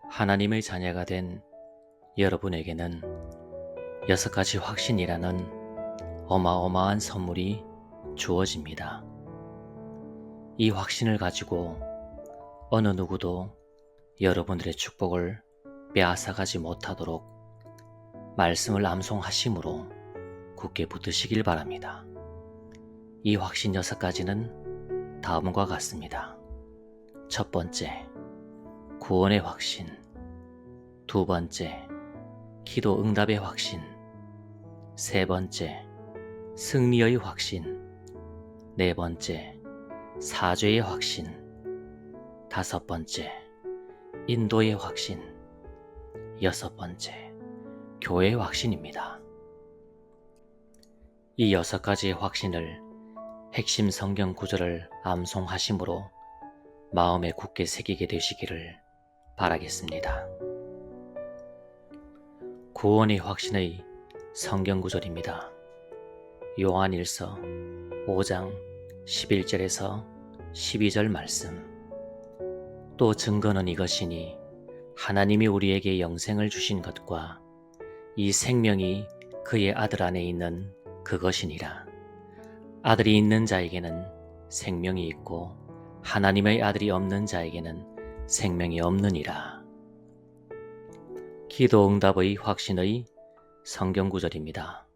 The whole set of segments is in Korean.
하나님의 자녀가 된 여러분에게는 6가지 확신이라는 어마어마한 선물이 주어집니다. 이 확신을 가지고 어느 누구도 여러분들의 축복을 빼앗아가지 못하도록 말씀을 암송하심으로 굳게 붙드시길 바랍니다. 이 확신 6가지는 다음과 같습니다. 첫 번째, 구원의 확신. 두 번째, 기도 응답의 확신. 세 번째, 승리의 확신. 네 번째, 사죄의 확신. 다섯 번째, 인도의 확신. 여섯 번째, 교회의 확신입니다. 이 6가지의 확신을 핵심 성경 구절을 암송하심으로 마음에 굳게 새기게 되시기를 바라겠습니다. 구원의 확신의 성경 구절입니다. 요한일서 5장 11절에서 12절 말씀. 또 증거는 이것이니 하나님이 우리에게 영생을 주신 것과 이 생명이 그의 아들 안에 있는 그것이니라. 아들이 있는 자에게는 생명이 있고 하나님의 아들이 없는 자에게는 생명이 없느니라. 기도 응답의 확신의 성경 구절입니다.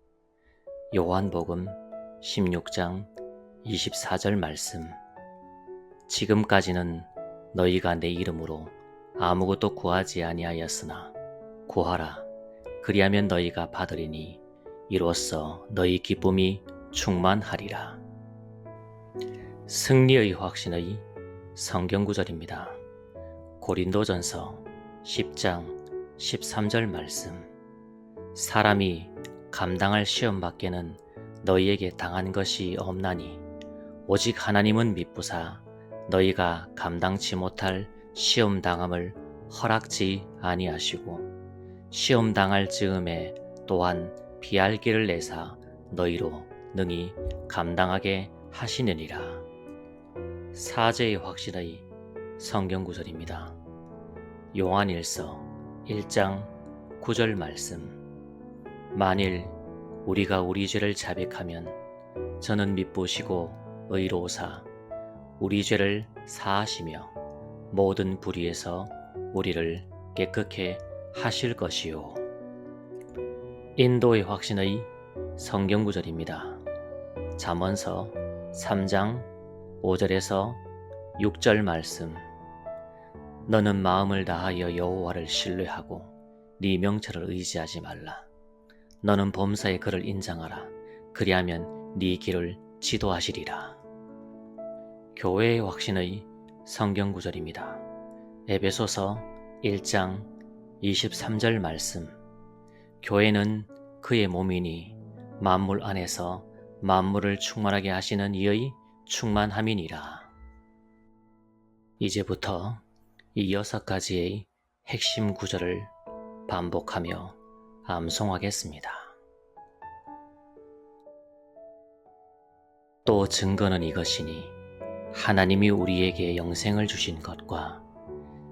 요한복음 16장 24절 말씀. 지금까지는 너희가 내 이름으로 아무것도 구하지 아니하였으나 구하라. 그리하면 너희가 받으리니 이로써 너희 기쁨이 충만하리라. 승리의 확신의 성경 구절입니다. 고린도전서 10장 13절 말씀. 사람이 감당할 시험 밖에는 너희에게 당한 것이 없나니 오직 하나님은 미쁘사 너희가 감당치 못할 시험 당함을 허락지 아니하시고 시험 당할 즈음에 또한 피할 길을 내사 너희로 능히 감당하게 하시느니라. 사죄의 확신의 성경 구절입니다. 요한일서 1장 9절 말씀. 만일 우리가 우리 죄를 자백하면 저는 미쁘시고 의로우사 우리 죄를 사하시며 모든 불의에서 우리를 깨끗게 하실 것이요. 인도의 확신의 성경 구절입니다. 잠언서 3장 5절에서 6절 말씀. 너는 마음을 다하여 여호와를 신뢰하고 네 명철을 의지하지 말라. 너는 범사에 그를 인정하라. 그리하면 네 길을 지도하시리라. 교회의 확신의 성경 구절입니다. 에베소서 1장 23절 말씀. 교회는 그의 몸이니 만물 안에서 만물을 충만하게 하시는 이의 충만함이니라. 이제부터 이 6가지의 핵심 구절을 반복하며 암송하겠습니다. 또 증거는 이것이니 하나님이 우리에게 영생을 주신 것과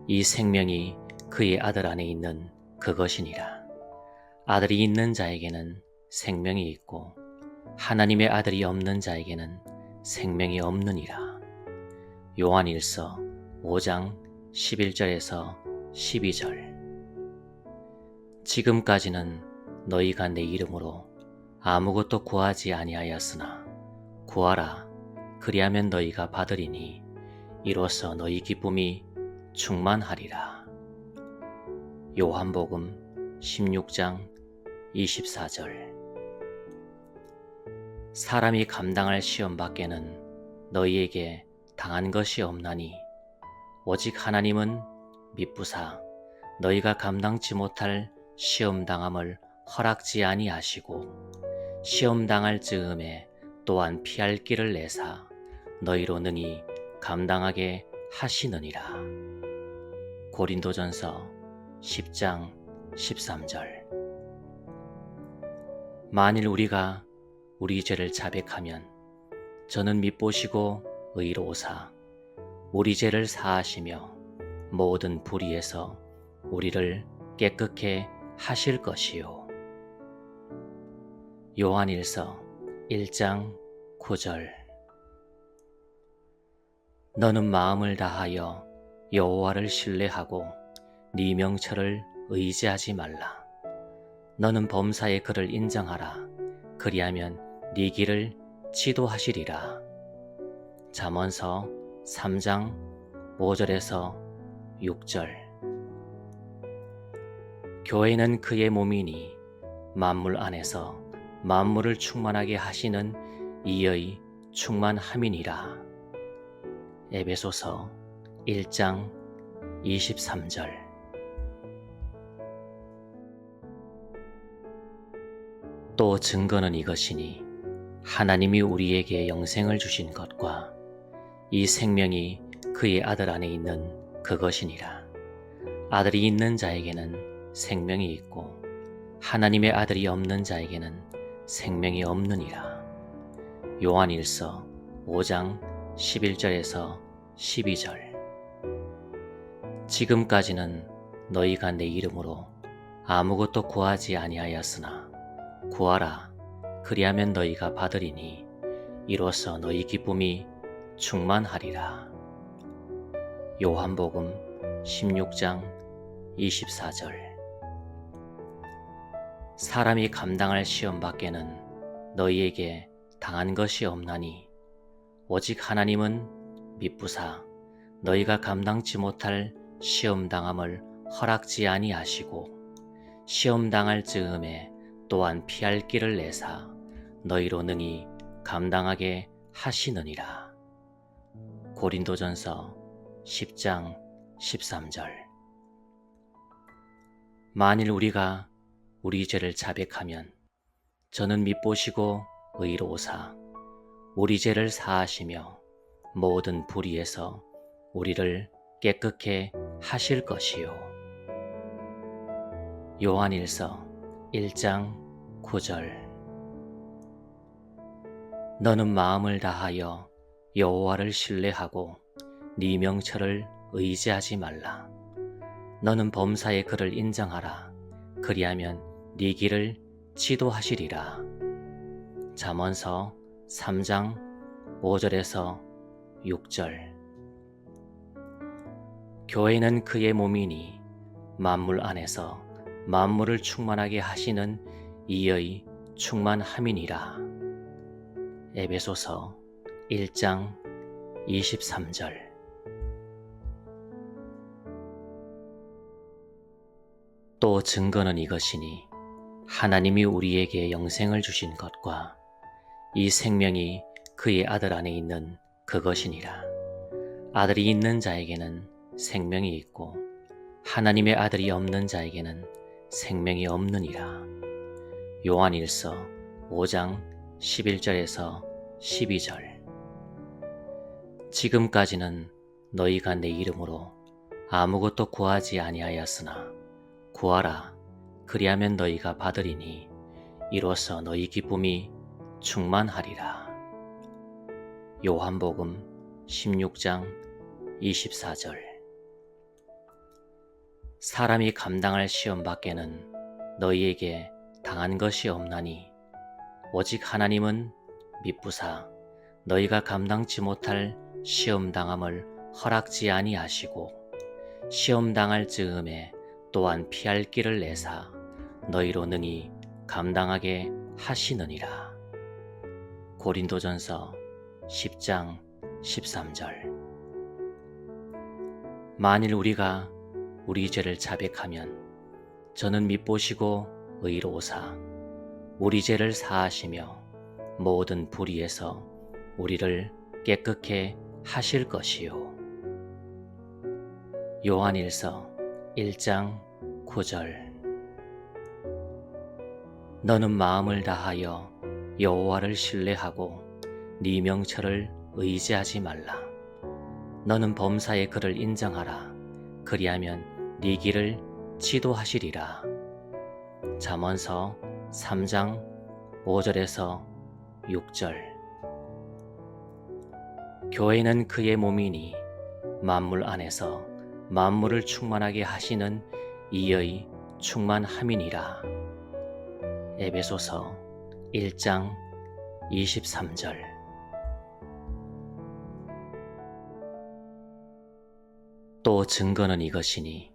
이 생명이 그의 아들 안에 있는 그것이니라. 아들이 있는 자에게는 생명이 있고 하나님의 아들이 없는 자에게는 생명이 없느니라. 요한일서 5장 11절에서 12절. 지금까지는 너희가 내 이름으로 아무것도 구하지 아니하였으나 구하라. 그리하면 너희가 받으리니 이로써 너희 기쁨이 충만하리라. 요한복음 16장 24절. 사람이 감당할 시험 밖에는 너희에게 당한 것이 없나니 오직 하나님은 미쁘사 너희가 감당치 못할 시험 당함을 허락지 아니하시고 시험 당할 즈음에 또한 피할 길을 내사 너희로 능히 감당하게 하시느니라. 고린도전서 10장 13절. 만일 우리가 우리 죄를 자백하면 저는 미쁘시고 의로우사 우리 죄를 사하시며 모든 불의에서 우리를 깨끗게 하실 것이요. 요한일서 1장 9절. 너는 마음을 다하여 여호와를 신뢰하고 네 명철을 의지하지 말라. 너는 범사의 그를 인정하라. 그리하면 네 길을 지도하시리라. 잠언서 3장 5절에서 6절. 교회는 그의 몸이니 만물 안에서 만물을 충만하게 하시는 이의 충만함이니라. 에베소서 1장 23절. 또 증거는 이것이니 하나님이 우리에게 영생을 주신 것과 이 생명이 그의 아들 안에 있는 그것이니라. 아들이 있는 자에게는 생명이 있고 하나님의 아들이 없는 자에게는 생명이 없느니라. 요한일서 5장 11절에서 12절. 지금까지는 너희가 내 이름으로 아무것도 구하지 아니하였으나 구하라. 그리하면 너희가 받으리니 이로써 너희 기쁨이 충만하리라. 요한복음 16장 24절. 사람이 감당할 시험 밖에는 너희에게 당한 것이 없나니 오직 하나님은 미쁘사 너희가 감당치 못할 시험 당함을 허락지 아니하시고 시험 당할 즈음에 또한 피할 길을 내사 너희로 능히 감당하게 하시느니라. 고린도전서 10장 13절. 만일 우리가 우리 죄를 자백하면 저는 밉보시고 의로우사 우리 죄를 사하시며 모든 불의에서 우리를 깨끗게 하실 것이요. 요한일서 1장 9절. 너는 마음을 다하여 여호와를 신뢰하고 네 명철을 의지하지 말라. 너는 범사의 그를 인정하라. 그리하면 네 길을 지도하시리라. 잠언서 3장 5절에서 6절. 교회는 그의 몸이니 만물 안에서 만물을 충만하게 하시는 이의 충만함이니라. 에베소서 1장 23절. 또 증거는 이것이니 하나님이 우리에게 영생을 주신 것과 이 생명이 그의 아들 안에 있는 그것이니라. 아들이 있는 자에게는 생명이 있고 하나님의 아들이 없는 자에게는 생명이 없느니라. 요한일서 5장 11절에서 12절. 지금까지는 너희가 내 이름으로 아무것도 구하지 아니하였으나 구하라. 그리하면 너희가 받으리니 이로써 너희 기쁨이 충만하리라. 요한복음 16장 24절. 사람이 감당할 시험 밖에는 너희에게 당한 것이 없나니 오직 하나님은 미쁘사 너희가 감당치 못할 시험 당함을 허락지 아니하시고 시험 당할 즈음에 또한 피할 길을 내사 너희로 능히 감당하게 하시느니라. 고린도전서 10장 13절. 만일 우리가 우리 죄를 자백하면 저는 밉보시고 의로우사 우리 죄를 사하시며 모든 불의에서 우리를 깨끗게 하실 것이요. 요한일서 1장 9절. 너는 마음을 다하여 여호와를 신뢰하고 네 명철을 의지하지 말라. 너는 범사의 그를 인정하라. 그리하면 네 길을 지도하시리라. 잠언서 3장 5절에서 6절. 교회는 그의 몸이니 만물 안에서 만물을 충만하게 하시는 이의 충만함이니라. 에베소서 1장 23절. 또 증거는 이것이니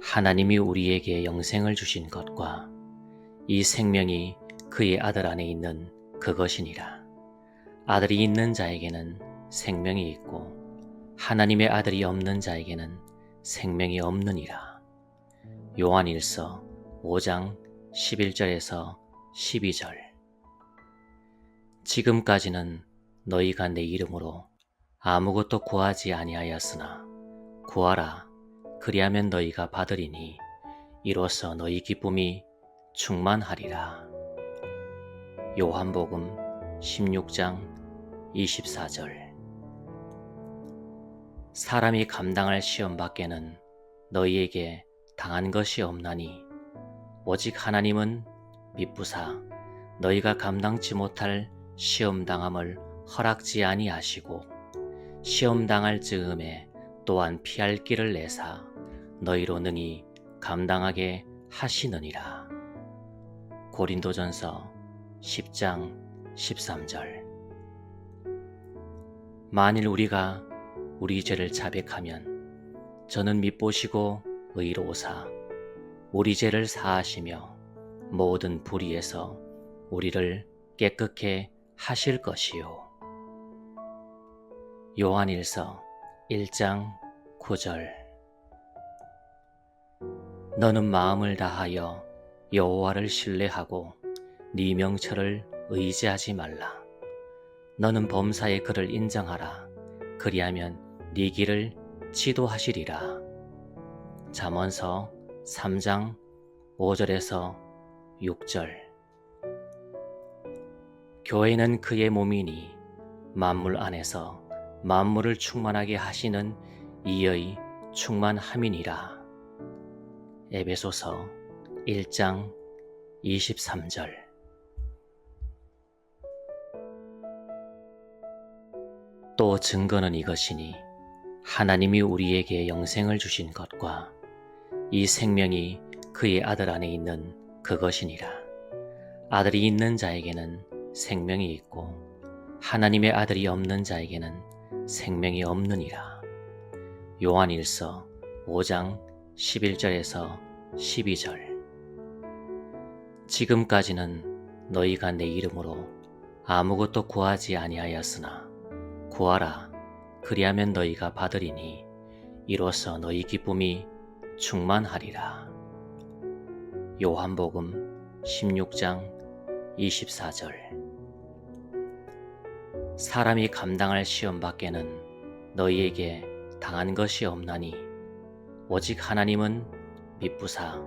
하나님이 우리에게 영생을 주신 것과 이 생명이 그의 아들 안에 있는 그것이니라. 아들이 있는 자에게는 생명이 있고 하나님의 아들이 없는 자에게는 생명이 없느니라. 요한일서 5장 11절에서 12절. 지금까지는 너희가 내 이름으로 아무것도 구하지 아니하였으나 구하라, 그리하면 너희가 받으리니 이로써 너희 기쁨이 충만하리라. 요한복음 16장 24절. 사람이 감당할 시험 밖에는 너희에게 당한 것이 없나니 오직 하나님은 미쁘사 너희가 감당치 못할 시험 당함을 허락지 아니하시고 시험 당할 즈음에 또한 피할 길을 내사 너희로 능히 감당하게 하시느니라. 고린도전서 10장 13절. 만일 우리가 우리 죄를 자백하면 저는 밉보시고 의로우사 우리 죄를 사하시며 모든 불의에서 우리를 깨끗게 하실 것이요. 요한일서 1장 9절. 너는 마음을 다하여 여호와를 신뢰하고 네 명철을 의지하지 말라. 너는 범사의 그를 인정하라. 그리하면 네 길을 지도하시리라. 잠언서 3장 5절에서 6절. 교회는 그의 몸이니 만물 안에서 만물을 충만하게 하시는 이의 충만함이니라. 에베소서 1장 23절. 또 증거는 이것이니 하나님이 우리에게 영생을 주신 것과 이 생명이 그의 아들 안에 있는 그것이니라. 아들이 있는 자에게는 생명이 있고 하나님의 아들이 없는 자에게는 생명이 없느니라. 요한일서 5장 11절에서 12절. 지금까지는 너희가 내 이름으로 아무것도 구하지 아니하였으나 구하라, 그리하면 너희가 받으리니 이로써 너희 기쁨이 충만하리라. 요한복음 16장 24절. 사람이 감당할 시험 밖에는 너희에게 당한 것이 없나니 오직 하나님은 미쁘사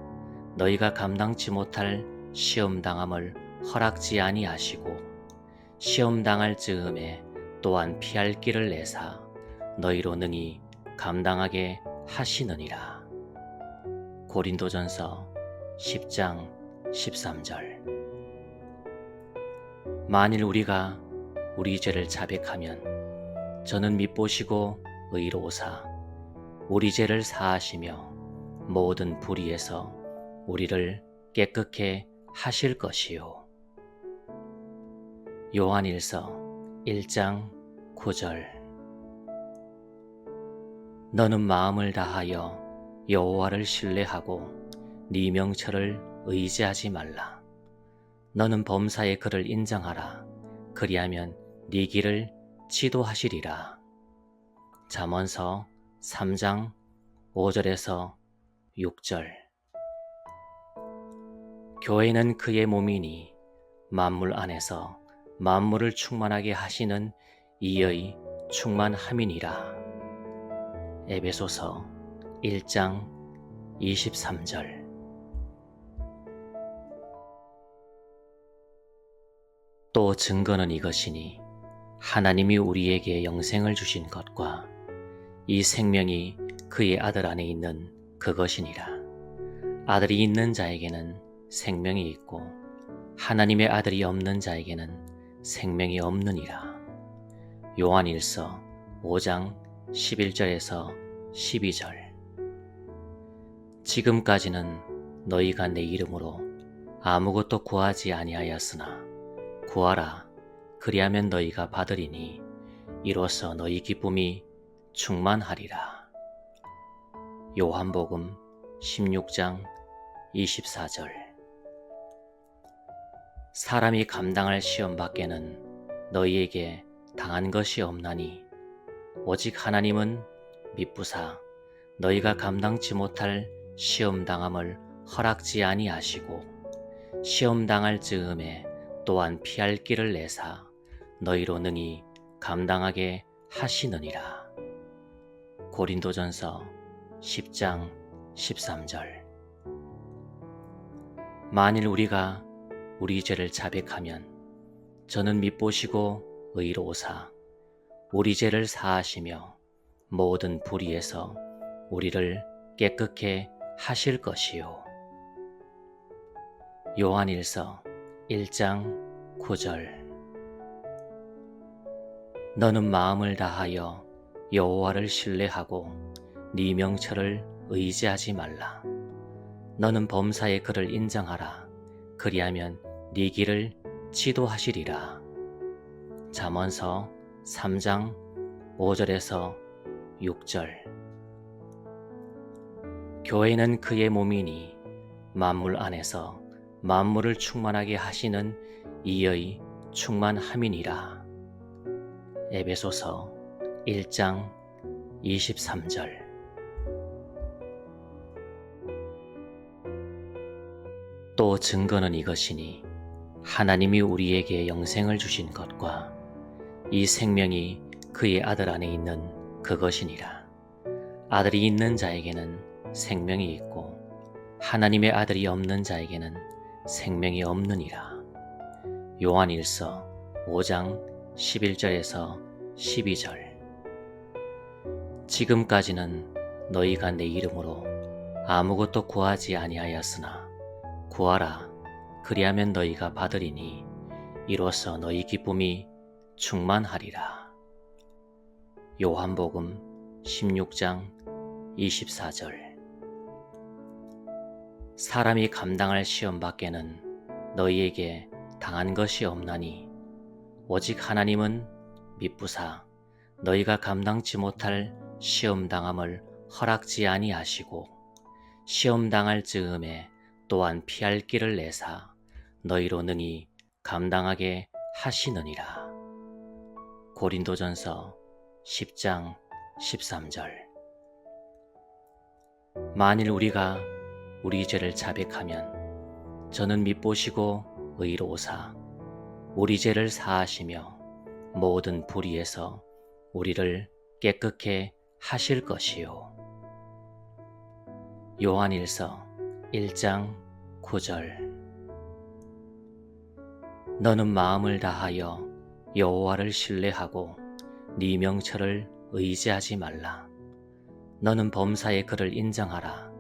너희가 감당치 못할 시험 당함을 허락지 아니하시고 시험 당할 즈음에 또한 피할 길을 내사 너희로 능히 감당하게 하시느니라. 고린도전서 10장 13절. 만일 우리가 우리 죄를 자백하면 저는 밉보시고 의로우사 우리 죄를 사하시며 모든 불의에서 우리를 깨끗게 하실 것이요. 요한일서 1장 9절. 너는 마음을 다하여 여호와를 신뢰하고 네 명철을 의지하지 말라. 너는 범사의 그를 인정하라. 그리하면 네 길을 지도하시리라. 잠언서 3장 5절에서 6절. 교회는 그의 몸이니 만물 안에서 만물을 충만하게 하시는 이의 충만함이니라. 에베소서 1장 23절. 또 증거는 이것이니 하나님이 우리에게 영생을 주신 것과 이 생명이 그의 아들 안에 있는 그것이니라. 아들이 있는 자에게는 생명이 있고 하나님의 아들이 없는 자에게는 생명이 없느니라. 요한일서 5장 11절에서 12절. 지금까지는 너희가 내 이름으로 아무것도 구하지 아니하였으나 구하라 그리하면 너희가 받으리니 이로써 너희 기쁨이 충만하리라. 요한복음 16장 24절. 사람이 감당할 시험 밖에는 너희에게 당한 것이 없나니 오직 하나님은 미쁘사 너희가 감당치 못할 시험 당함을 허락지 아니하시고 시험 당할 즈음에 또한 피할 길을 내사 너희로 능히 감당하게 하시느니라. 고린도전서 10장 13절. 만일 우리가 우리 죄를 자백하면 저는 밉보시고 의로우사 우리 죄를 사하시며 모든 불의에서 우리를 깨끗게 하실 것이요. 요한일서 1장 9절. 너는 마음을 다하여 여호와를 신뢰하고 네 명철을 의지하지 말라. 너는 범사의 그를 인정하라. 그리하면 네 길을 지도하시리라. 잠언서 3장 5절에서 6절. 교회는 그의 몸이니 만물 안에서 만물을 충만하게 하시는 이의 충만함이니라. 에베소서 1장 23절. 또 증거는 이것이니 하나님이 우리에게 영생을 주신 것과 이 생명이 그의 아들 안에 있는 그것이니라. 아들이 있는 자에게는 생명이 있고 하나님의 아들이 없는 자에게는 생명이 없느니라. 요한일서 5장 11절에서 12절. 지금까지는 너희가 내 이름으로 아무것도 구하지 아니하였으나 구하라 그리하면 너희가 받으리니 이로써 너희 기쁨이 충만하리라. 요한복음 16장 24절. 사람이 감당할 시험 밖에는 너희에게 당한 것이 없나니 오직 하나님은 미쁘사 너희가 감당치 못할 시험 당함을 허락지 아니하시고 시험 당할 즈음에 또한 피할 길을 내사 너희로 능히 감당하게 하시느니라. 고린도전서 10장 13절. 만일 우리가 우리 죄를 자백하면 저는 밉보시고 의로우사 우리 죄를 사하시며 모든 불의에서 우리를 깨끗게 하실 것이요. 요한일서 1장 9절. 너는 마음을 다하여 여호와를 신뢰하고 네 명철을 의지하지 말라. 너는 범사의 그를 인정하라.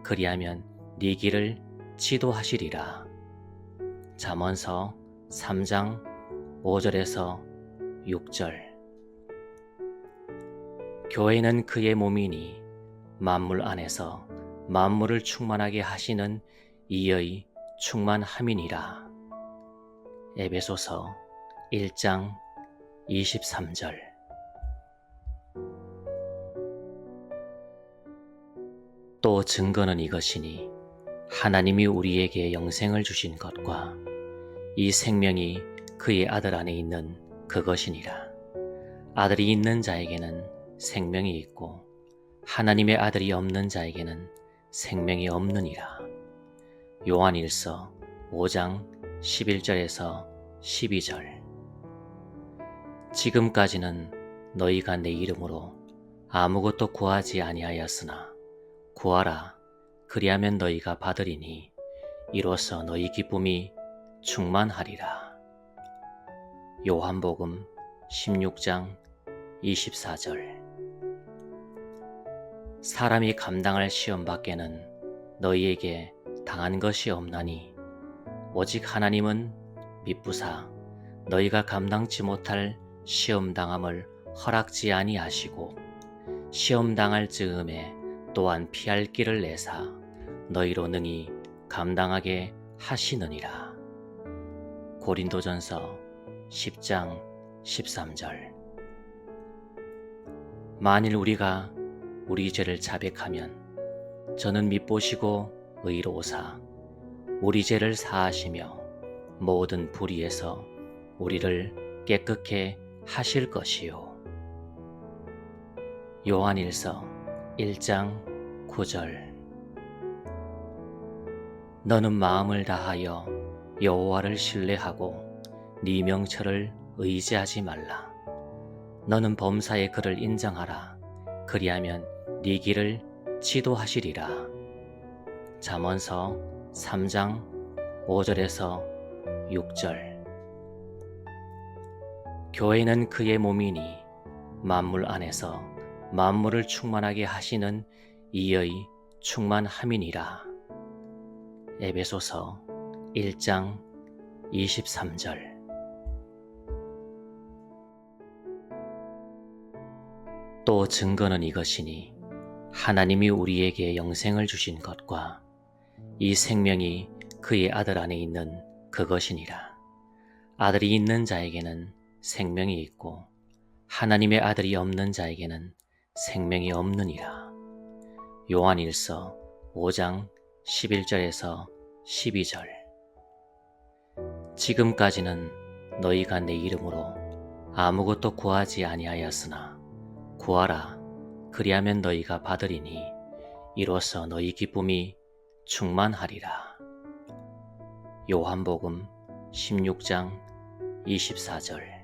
그리하면 네 길을 지도하시리라. 잠언서 3장 5절에서 6절. 교회는 그의 몸이니 만물 안에서 만물을 충만하게 하시는 이의 충만함이니라. 에베소서 1장 23절. 또 증거는 이것이니 하나님이 우리에게 영생을 주신 것과 이 생명이 그의 아들 안에 있는 그것이니라. 아들이 있는 자에게는 생명이 있고 하나님의 아들이 없는 자에게는 생명이 없느니라. 요한일서 5장 11절에서 12절. 지금까지는 너희가 내 이름으로 아무것도 구하지 아니하였으나 구하라 그리하면 너희가 받으리니 이로써 너희 기쁨이 충만하리라. 요한복음 16장 24절. 사람이 감당할 시험 밖에는 너희에게 당한 것이 없나니 오직 하나님은 미쁘사 너희가 감당치 못할 시험 당함을 허락지 아니하시고 시험 당할 즈음에 또한 피할 길을 내사 너희로 능히 감당하게 하시느니라. 고린도전서 10장 13절. 만일 우리가 우리 죄를 자백하면 저는 밉보시고 의로우사 우리 죄를 사하시며 모든 불의에서 우리를 깨끗게 하실 것이요. 요한일서 1장 9절. 너는 마음을 다하여 여호와를 신뢰하고 네 명철을 의지하지 말라. 너는 범사의 그를 인정하라. 그리하면 네 길을 지도하시리라. 잠언서 3장 5절에서 6절. 교회는 그의 몸이니 만물 안에서 만물을 충만하게 하시는 이의 충만함이니라. 에베소서 1장 23절. 또 증거는 이것이니 하나님이 우리에게 영생을 주신 것과 이 생명이 그의 아들 안에 있는 그것이니라. 아들이 있는 자에게는 생명이 있고 하나님의 아들이 없는 자에게는 생명이 없느니라. 요한일서 5장 11절에서 12절. 지금까지는 너희가 내 이름으로 아무것도 구하지 아니하였으나 구하라. 그리하면 너희가 받으리니 이로써 너희 기쁨이 충만하리라. 요한복음 16장 24절.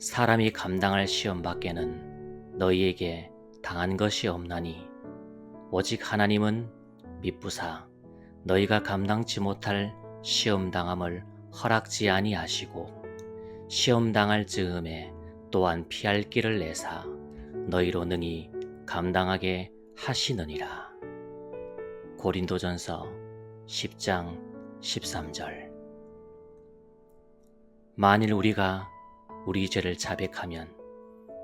사람이 감당할 시험 밖에는 너희에게 당한 것이 없나니 오직 하나님은 미쁘사 너희가 감당치 못할 시험 당함을 허락지 아니하시고 시험 당할 즈음에 또한 피할 길을 내사 너희로 능히 감당하게 하시느니라. 고린도전서 10장 13절. 만일 우리가 우리 죄를 자백하면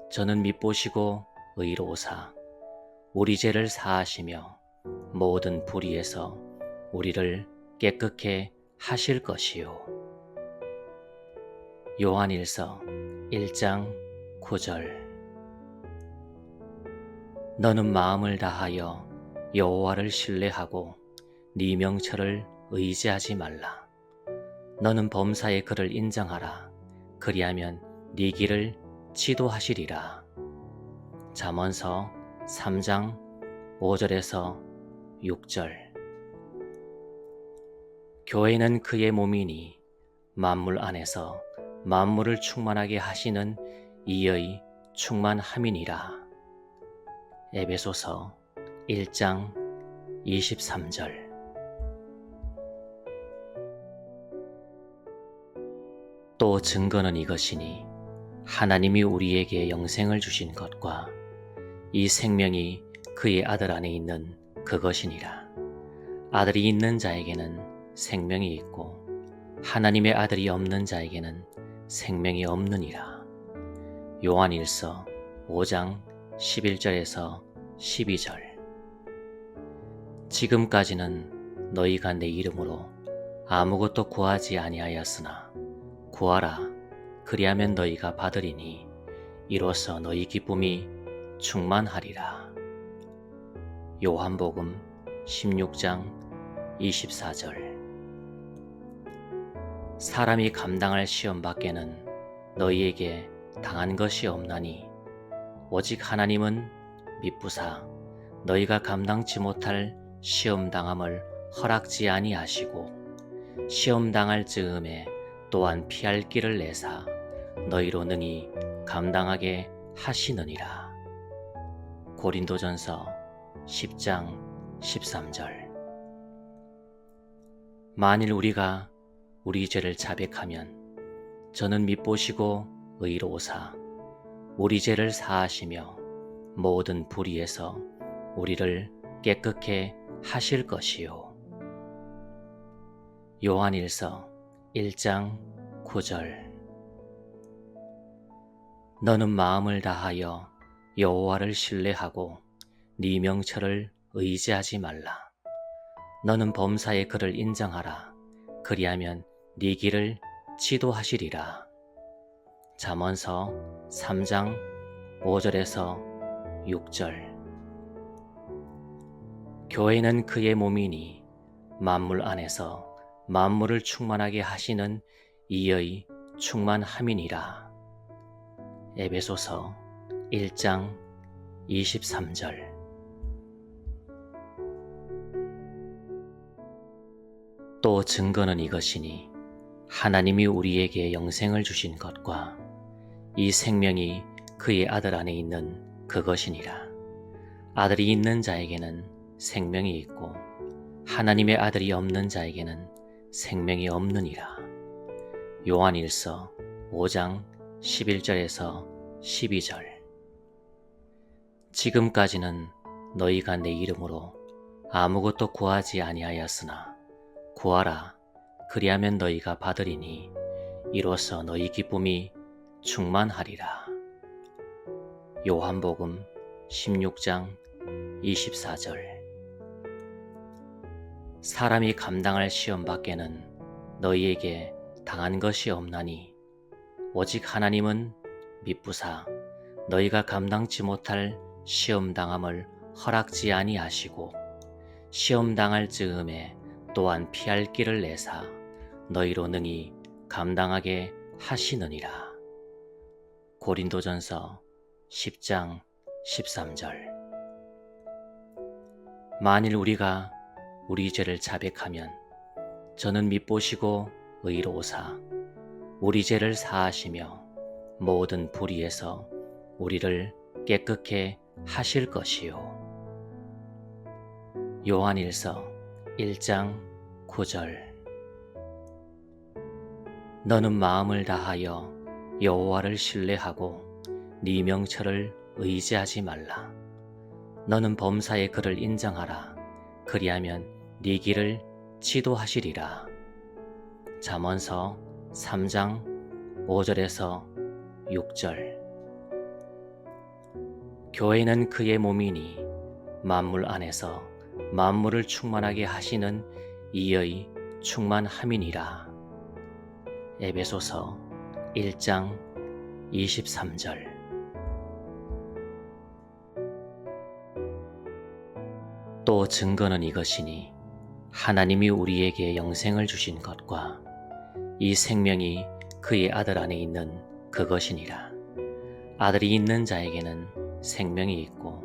저는 밉보시고 의로우사 우리 죄를 사하시며 모든 불의에서 우리를 깨끗게 하실 것이요. 요한일서 1장 9절. 너는 마음을 다하여 여호와를 신뢰하고 네 명철을 의지하지 말라. 너는 범사의 그를 인정하라. 그리하면 네 길을 지도하시리라. 잠언서 3장 5절에서 6절. 교회는 그의 몸이니 만물 안에서 만물을 충만하게 하시는 이의 충만함이니라. 에베소서 1장 23절. 또 증거는 이것이니 하나님이 우리에게 영생을 주신 것과 이 생명이 그의 아들 안에 있는 그것이니라. 아들이 있는 자에게는 생명이 있고 하나님의 아들이 없는 자에게는 생명이 없느니라. 요한일서 5장 11절에서 12절. 지금까지는 너희가 내 이름으로 아무것도 구하지 아니하였으나 구하라. 그리하면 너희가 받으리니 이로써 너희 기쁨이 충만하리라. 요한복음 16장 24절. 사람이 감당할 시험 밖에는 너희에게 당한 것이 없나니 오직 하나님은 미쁘사 너희가 감당치 못할 시험 당함을 허락지 아니하시고 시험 당할 즈음에 또한 피할 길을 내사 너희로 능히 감당하게 하시느니라. 고린도전서 10장 13절. 만일 우리가 우리 죄를 자백하면 저는 밉보시고 의로우사 우리 죄를 사하시며 모든 불의에서 우리를 깨끗게 하실 것이요. 요한일서 1장 9절. 너는 마음을 다하여 여호와를 신뢰하고 네 명철을 의지하지 말라. 너는 범사의 그를 인정하라. 그리하면 네 길을 지도하시리라. 잠언서 3장 5절에서 6절. 교회는 그의 몸이니 만물 안에서 만물을 충만하게 하시는 이의 충만함이니라. 에베소서 1장 23절. 또 증거는 이것이니 하나님이 우리에게 영생을 주신 것과 이 생명이 그의 아들 안에 있는 그것이니라. 아들이 있는 자에게는 생명이 있고 하나님의 아들이 없는 자에게는 생명이 없느니라. 요한일서 5장 11절에서 12절. 지금까지는 너희가 내 이름으로 아무것도 구하지 아니하였으나 구하라. 그리하면 너희가 받으리니 이로써 너희 기쁨이 충만하리라. 요한복음 16장 24절. 사람이 감당할 시험 밖에는 너희에게 당한 것이 없나니 오직 하나님은 미쁘사 너희가 감당치 못할 시험 당함을 허락지 아니하시고 시험 당할 즈음에 또한 피할 길을 내사 너희로 능히 감당하게 하시느니라. 고린도전서 10장 13절. 만일 우리가 우리 죄를 자백하면 저는 밉보시고 의로우사 우리 죄를 사하시며 모든 불의에서 우리를 깨끗게 하실 것이요. 요한일서 1장 9절. 너는 마음을 다하여 여호와를 신뢰하고 네 명철을 의지하지 말라. 너는 범사의 그를 인정하라. 그리하면 네 길을 지도하시리라. 잠언서 3장 5절에서 6절. 교회는 그의 몸이니 만물 안에서 만물을 충만하게 하시는 이의 충만함이니라. 에베소서 1장 23절. 또 증거는 이것이니 하나님이 우리에게 영생을 주신 것과 이 생명이 그의 아들 안에 있는 그것이니라. 아들이 있는 자에게는 생명이 있고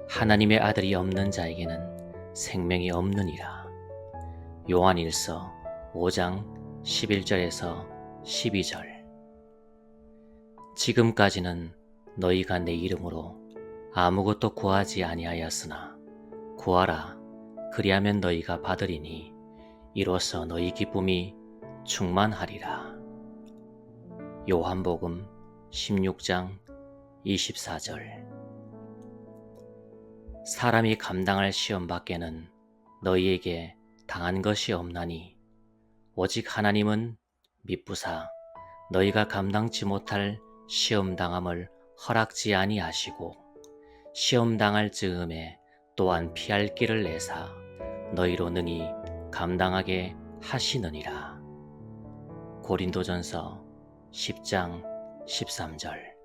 하나님의 아들이 없는 자에게는 생명이 없느니라. 요한일서 5장 11절에서 12절. 지금까지는 너희가 내 이름으로 아무것도 구하지 아니하였으나 구하라. 그리하면 너희가 받으리니 이로써 너희 기쁨이 충만하리라. 요한복음 16장 24절. 사람이 감당할 시험 밖에는 너희에게 당한 것이 없나니 오직 하나님은 미쁘사 너희가 감당치 못할 시험 당함을 허락지 아니하시고 시험 당할 즈음에 또한 피할 길을 내사 너희로 능히 감당하게 하시느니라. 고린도전서 10장 13절.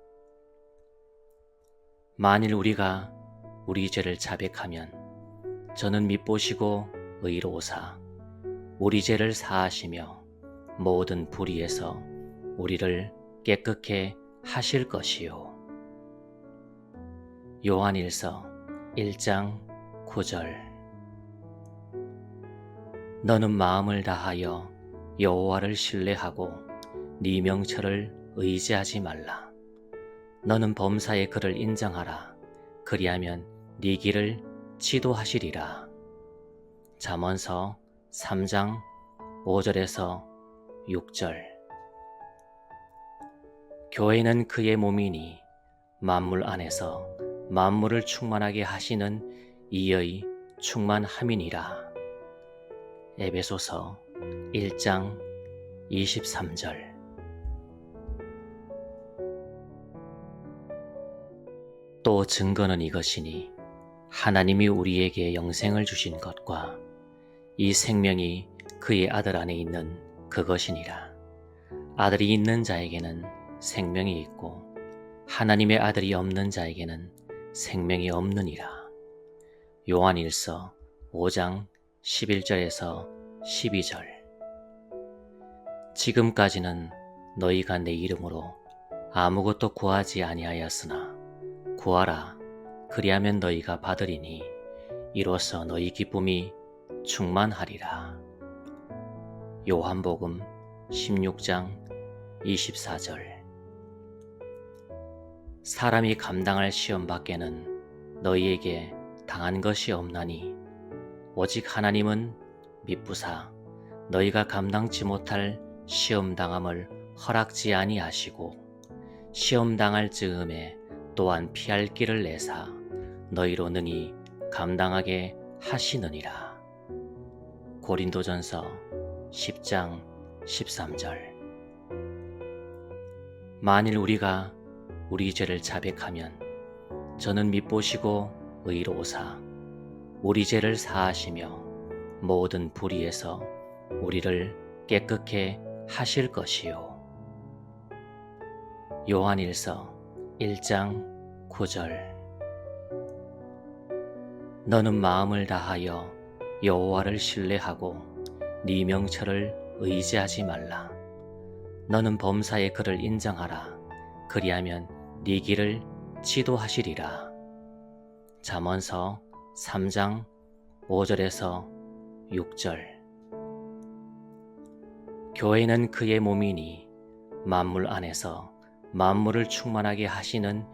만일 우리가 우리 죄를 자백하면 저는 밉보시고 의로우사 우리 죄를 사하시며 모든 불의에서 우리를 깨끗게 하실 것이요. 요한일서 1장 9절. 너는 마음을 다하여 여호와를 신뢰하고 네 명철을 의지하지 말라. 너는 범사의 그를 인정하라. 그리하면 네 길을 지도하시리라. 잠언서 3장 5절에서 6절. 교회는 그의 몸이니 만물 안에서 만물을 충만하게 하시는 이의 충만함이니라. 에베소서 1장 23절. 또 또 증거는 이것이니 하나님이 우리에게 영생을 주신 것과 이 생명이 그의 아들 안에 있는 그것이니라. 아들이 있는 자에게는 생명이 있고 하나님의 아들이 없는 자에게는 생명이 없느니라. 요한일서 5장 11절에서 12절. 지금까지는 너희가 내 이름으로 아무것도 구하지 아니하였으나 구하라, 그리하면 너희가 받으리니 이로써 너희 기쁨이 충만하리라. 요한복음 16장 24절. 사람이 감당할 시험 밖에는 너희에게 당한 것이 없나니 오직 하나님은 미쁘사 너희가 감당치 못할 시험 당함을 허락지 아니하시고 시험 당할 즈음에 또한 피할 길을 내사 너희로 능히 감당하게 하시느니라. 고린도전서 10장 13절. 만일 우리가 우리 죄를 자백하면 저는 밉보시고 의로우사 우리 죄를 사하시며 모든 불의에서 우리를 깨끗게 하실 것이요. 요한일서 1장 9절. 너는 마음을 다하여 여호와를 신뢰하고 네 명철을 의지하지 말라. 너는 범사의 그를 인정하라. 그리하면 네 길을 지도하시리라. 잠언서 3장 5절에서 6절. 교회는 그의 몸이니 만물 안에서 만물을 충만하게 하시는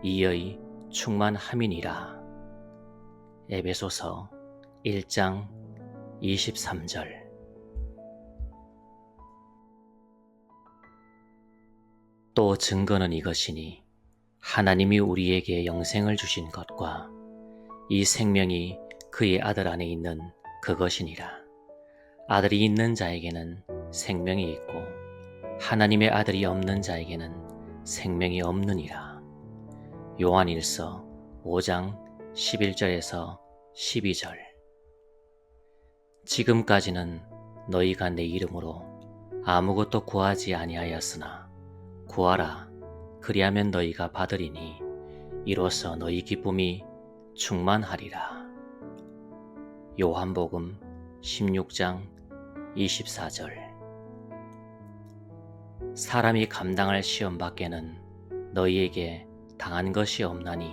이의 충만함이니라. 에베소서 1장 23절. 또 증거는 이것이니 하나님이 우리에게 영생을 주신 것과 이 생명이 그의 아들 안에 있는 그것이니라. 아들이 있는 자에게는 생명이 있고 하나님의 아들이 없는 자에게는 생명이 없느니라. 요한일서 5장 11절에서 12절. 지금까지는 너희가 내 이름으로 아무것도 구하지 아니하였으나 구하라, 그리하면 너희가 받으리니 이로써 너희 기쁨이 충만하리라. 요한복음 16장 24절. 사람이 감당할 시험 밖에는 너희에게 당한 것이 없나니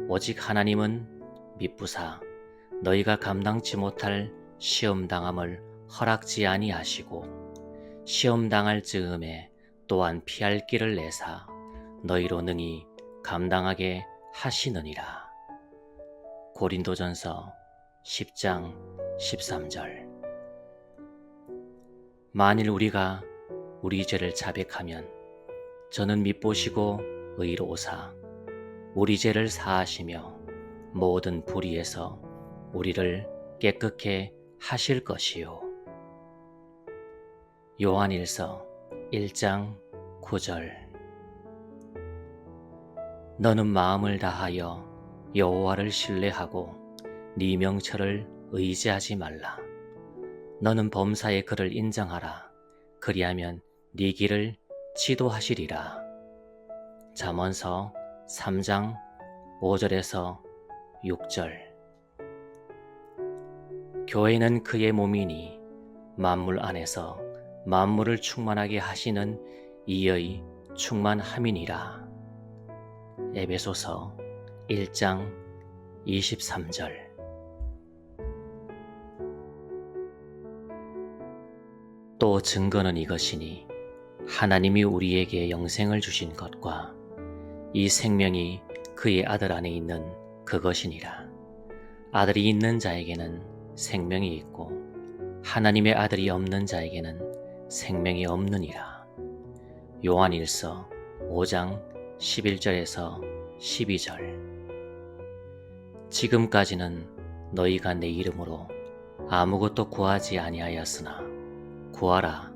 오직 하나님은 미쁘사 너희가 감당치 못할 시험 당함을 허락지 아니하시고 시험 당할 즈음에 또한 피할 길을 내사 너희로 능히 감당하게 하시느니라. 고린도전서 10장 13절. 만일 우리가 우리 죄를 자백하면 저는 밉보시고 의로우사 우리 죄를 사하시며 모든 불의에서 우리를 깨끗게 하실 것이요. 요한일서 1장 9절. 너는 마음을 다하여 여호와를 신뢰하고 네 명철을 의지하지 말라. 너는 범사의 그를 인정하라. 그리하면 네 길을 지도하시리라. 잠언서 3장 5절에서 6절. 교회는 그의 몸이니 만물 안에서 만물을 충만하게 하시는 이의 충만함이니라. 에베소서 1장 23절. 또 증거는 이것이니 하나님이 우리에게 영생을 주신 것과 이 생명이 그의 아들 안에 있는 그것이니라. 아들이 있는 자에게는 생명이 있고 하나님의 아들이 없는 자에게는 생명이 없느니라. 요한일서 5장 11절에서 12절. 지금까지는 너희가 내 이름으로 아무것도 구하지 아니하였으나 구하라,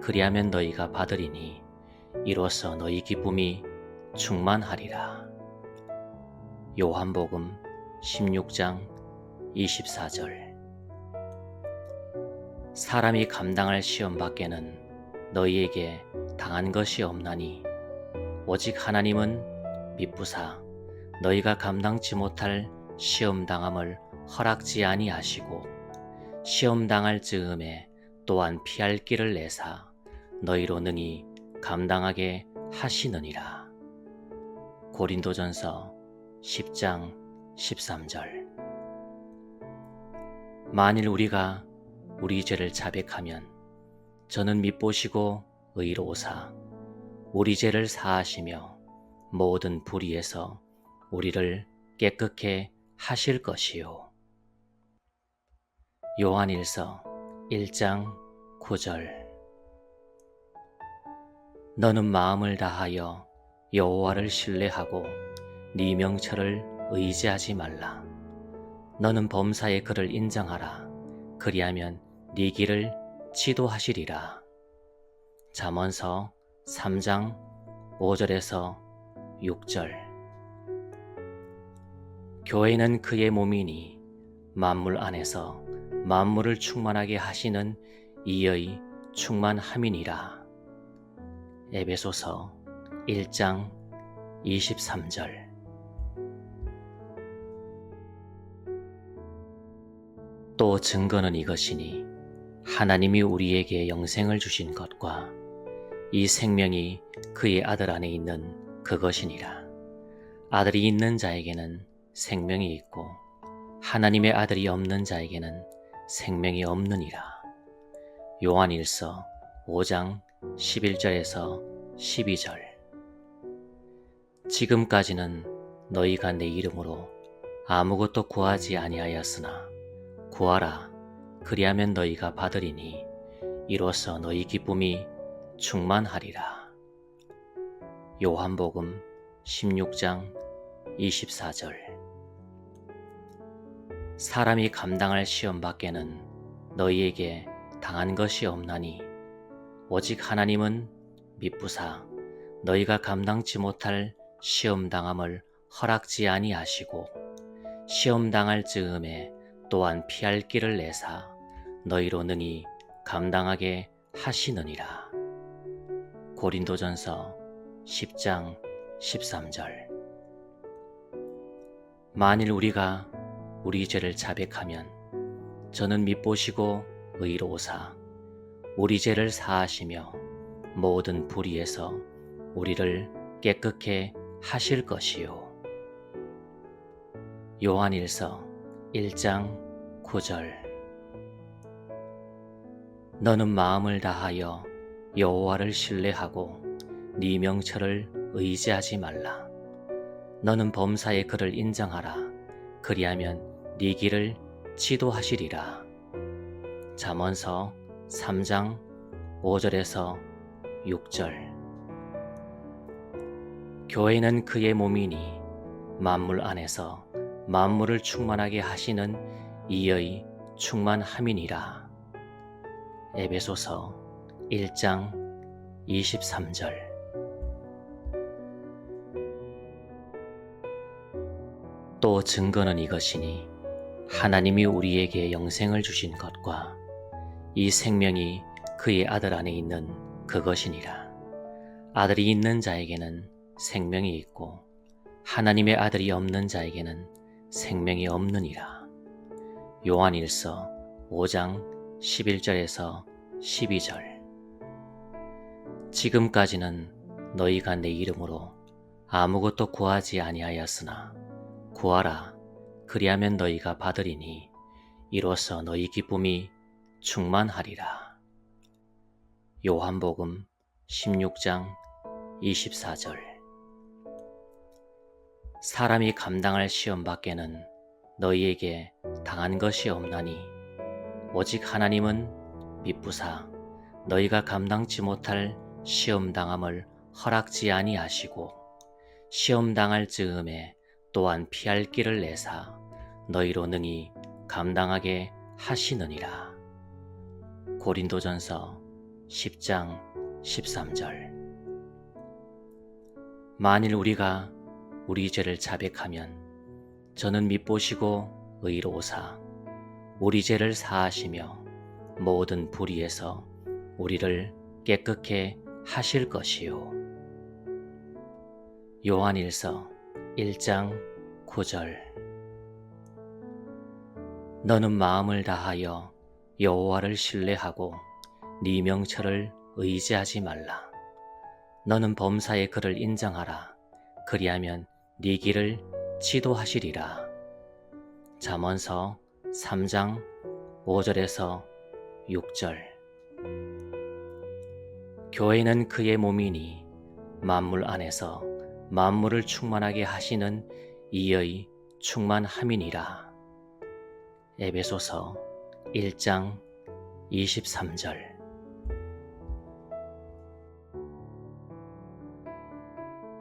그리하면 너희가 받으리니 이로써 너희 기쁨이 충만하리라. 요한복음 16장 24절. 사람이 감당할 시험 밖에는 너희에게 당한 것이 없나니 오직 하나님은 미쁘사 너희가 감당치 못할 시험 당함을 허락지 아니하시고 시험 당할 즈음에 또한 피할 길을 내사 너희로 능히 감당하게 하시느니라. 고린도전서 10장 13절. 만일 우리가 우리 죄를 자백하면 저는 밉보시고 의로우사 우리 죄를 사하시며 모든 불의에서 우리를 깨끗게 하실 것이요. 요한일서 1장 9절. 너는 마음을 다하여 여호와를 신뢰하고 네 명철을 의지하지 말라. 너는 범사의 그를 인정하라. 그리하면 네 길을 지도하시리라. 잠언서 3장 5절에서 6절. 교회는 그의 몸이니 만물 안에서 만물을 충만하게 하시는 이의 충만함이니라. 에베소서 1장 23절. 또 증거는 이것이니 하나님이 우리에게 영생을 주신 것과 이 생명이 그의 아들 안에 있는 그것이니라. 아들이 있는 자에게는 생명이 있고 하나님의 아들이 없는 자에게는 생명이 없느니라. 요한일서 5장 11절에서 12절. 지금까지는 너희가 내 이름으로 아무것도 구하지 아니하였으나 구하라. 그리하면 너희가 받으리니 이로써 너희 기쁨이 충만하리라. 요한복음 16장 24절. 사람이 감당할 시험 밖에는 너희에게 당한 것이 없나니 오직 하나님은 미쁘사 너희가 감당치 못할 시험 당함을 허락지 아니하시고 시험 당할 즈음에 또한 피할 길을 내사 너희로 능히 감당하게 하시느니라. 고린도전서 10장 13절. 만일 우리가 우리 죄를 자백하면 저는 밉보시고 의로우사 우리 죄를 사하시며 모든 불의에서 우리를 깨끗게 하실 것이요. 요한일서 1장 9절. 너는 마음을 다하여 여호와를 신뢰하고 네 명철을 의지하지 말라. 너는 범사의 그를 인정하라. 그리하면 네 길을 지도하시리라. 잠언서 3장 5절에서 6절. 교회는 그의 몸이니 만물 안에서 만물을 충만하게 하시는 이의 충만함이니라. 에베소서 1장 23절. 또 증거는 이것이니 하나님이 우리에게 영생을 주신 것과 이 생명이 그의 아들 안에 있는 그것이니라. 아들이 있는 자에게는 생명이 있고 하나님의 아들이 없는 자에게는 생명이 없느니라. 요한일서 5장 11절에서 12절. 지금까지는 너희가 내 이름으로 아무것도 구하지 아니하였으나 구하라. 그리하면 너희가 받으리니 이로써 너희 기쁨이 충만하리라. 요한복음 16장 24절. 사람이 감당할 시험 밖에는 너희에게 당한 것이 없나니 오직 하나님은 미쁘사 너희가 감당치 못할 시험 당함을 허락지 아니하시고 시험 당할 즈음에 또한 피할 길을 내사 너희로 능히 감당하게 하시느니라. 고린도전서 10장 13절. 만일 우리가 우리 죄를 자백하면 저는 밉보시고 의로우사 우리 죄를 사하시며 모든 불의에서 우리를 깨끗게 하실 것이요. 요한일서 1장 9절. 너는 마음을 다하여 여호와를 신뢰하고 네 명철을 의지하지 말라. 너는 범사의 그를 인정하라. 그리하면 네 길을 지도하시리라. 잠언서 3장 5절에서 6절. 교회는 그의 몸이니 만물 안에서 만물을 충만하게 하시는 이의 충만함이니라. 에베소서 1장 23절.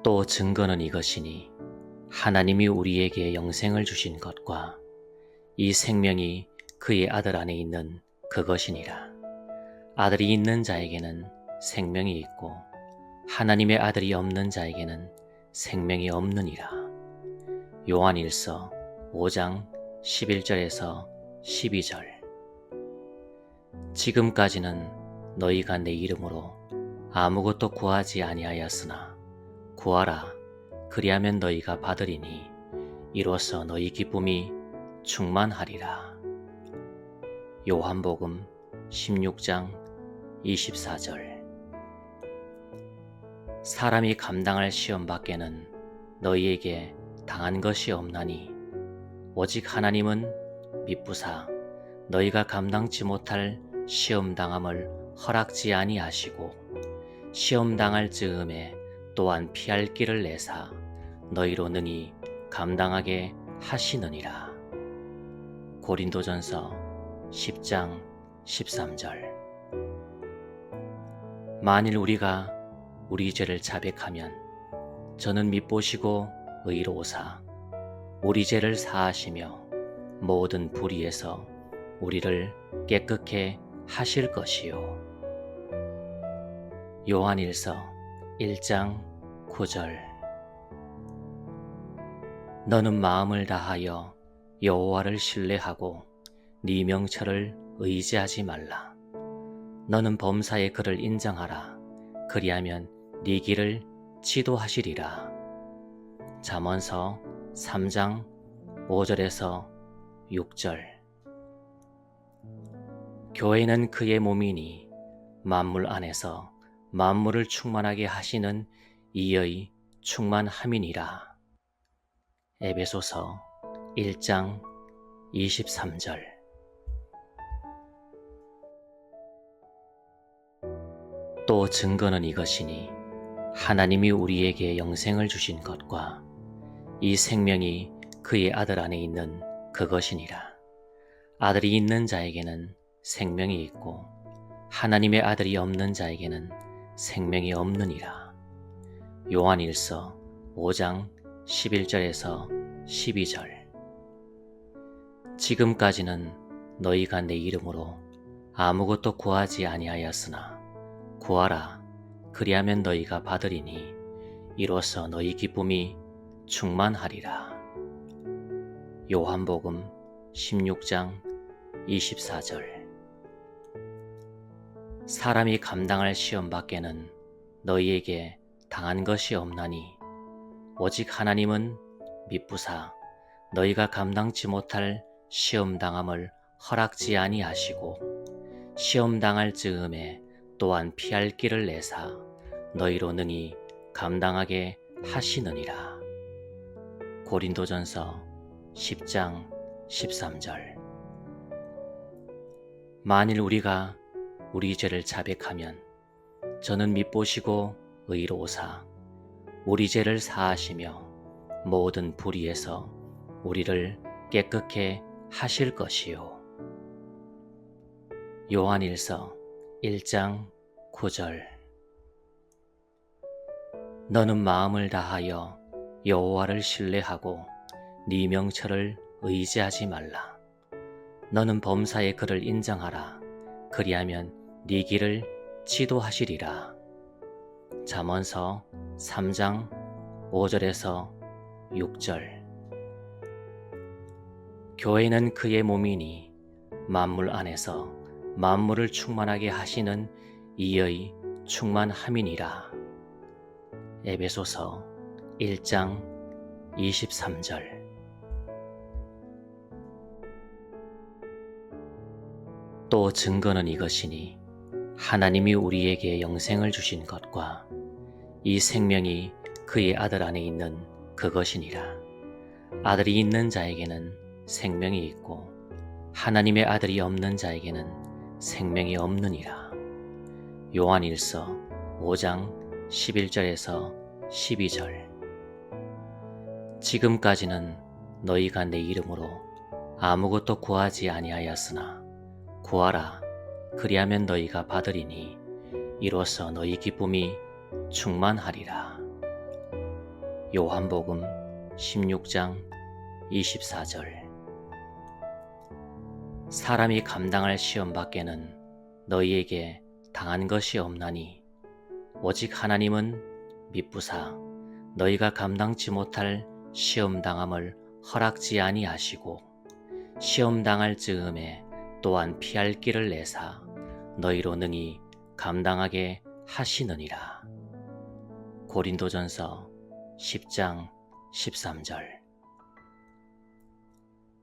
또 증거는 이것이니 하나님이 우리에게 영생을 주신 것과 이 생명이 그의 아들 안에 있는 그것이니라. 아들이 있는 자에게는 생명이 있고 하나님의 아들이 없는 자에게는 생명이 없느니라. 요한일서 5장 11절에서 12절. 지금까지는 너희가 내 이름으로 아무것도 구하지 아니하였으나 구하라. 그리하면 너희가 받으리니 이로써 너희 기쁨이 충만하리라. 요한복음 16장 24절. 사람이 감당할 시험 밖에는 너희에게 당한 것이 없나니 오직 하나님은 미쁘사 너희가 감당치 못할 시험 당함을 허락지 아니하시고 시험 당할 즈음에 또한 피할 길을 내사 너희로 능히 감당하게 하시느니라. 고린도전서 10장 13절. 만일 우리가 우리 죄를 자백하면 저는 밉보시고 의로우사 우리 죄를 사하시며 모든 불의에서 우리를 깨끗게 하실 것이요. 요한일서 1장 9절. 너는 마음을 다하여 여호와를 신뢰하고 네 명철을 의지하지 말라. 너는 범사의 그를 인정하라. 그리하면 네 길을 지도하시리라. 잠언서 3장 5절에서 6절. 교회는 그의 몸이니 만물 안에서 만물을 충만하게 하시는 이의 충만함이니라. 에베소서 1장 23절. 또 증거는 이것이니 하나님이 우리에게 영생을 주신 것과 이 생명이 그의 아들 안에 있는 그것이니라. 아들이 있는 자에게는 생명이 있고 하나님의 아들이 없는 자에게는 생명이 없느니라. 요한일서 5장 11절에서 12절. 지금까지는 너희가 내 이름으로 아무것도 구하지 아니하였으나 구하라. 그리하면 너희가 받으리니 이로써 너희 기쁨이 충만하리라. 요한복음 16장 24절. 사람이 감당할 시험 밖에는 너희에게 당한 것이 없나니 오직 하나님은 미쁘사 너희가 감당치 못할 시험 당함을 허락지 아니하시고 시험 당할 즈음에 또한 피할 길을 내사 너희로 능히 감당하게 하시느니라. 고린도전서 10장 13절. 만일 우리가 우리 죄를 자백하면 저는 밉보시고 의로우사 우리 죄를 사하시며 모든 불의에서 우리를 깨끗게 하실 것이요. 요한일서 1장 9절. 너는 마음을 다하여 여호와를 신뢰하고 네 명철을 의지하지 말라. 너는 범사의 그를 인정하라. 그리하면 네 길을 지도하시리라. 잠언서 3장 5절에서 6절. 교회는 그의 몸이니 만물 안에서 만물을 충만하게 하시는 이의 충만함이니라. 에베소서 1장 23절. 또 증거는 이것이니 하나님이 우리에게 영생을 주신 것과 이 생명이 그의 아들 안에 있는 그것이니라. 아들이 있는 자에게는 생명이 있고 하나님의 아들이 없는 자에게는 생명이 없느니라. 요한일서 5장 11절에서 12절. 지금까지는 너희가 내 이름으로 아무것도 구하지 아니하였으나 구하라, 그리하면 너희가 받으리니 이로써 너희 기쁨이 충만하리라. 요한복음 16장 24절. 사람이 감당할 시험 밖에는 너희에게 당한 것이 없나니 오직 하나님은 미쁘사 너희가 감당치 못할 시험 당함을 허락지 아니하시고 시험 당할 즈음에 또한 피할 길을 내사 너희로 능히 감당하게 하시느니라. 고린도전서 10장 13절.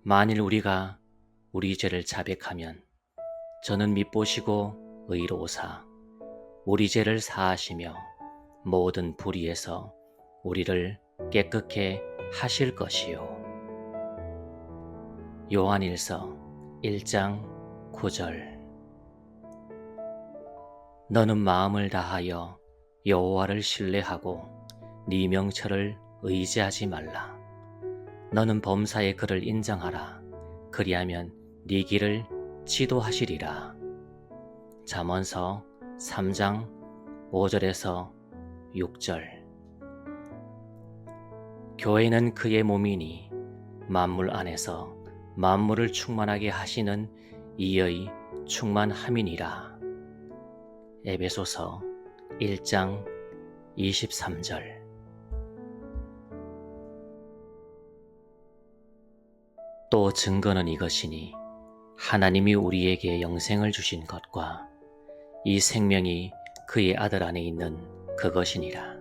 만일 우리가 우리 죄를 자백하면 저는 밉보시고 의로우사 우리 죄를 사하시며 모든 불의에서 우리를 깨끗게 하실 것이요. 요한일서 1장 9절. 너는 마음을 다하여 여호와를 신뢰하고 네 명철을 의지하지 말라. 너는 범사의 그를 인정하라. 그리하면 네 길을 지도하시리라. 잠언서 3장 5절에서 6절. 교회는 그의 몸이니 만물 안에서 만물을 충만하게 하시는 이의 충만함이니라. 에베소서 1장 23절. 또 증거는 이것이니 하나님이 우리에게 영생을 주신 것과 이 생명이 그의 아들 안에 있는 그것이니라.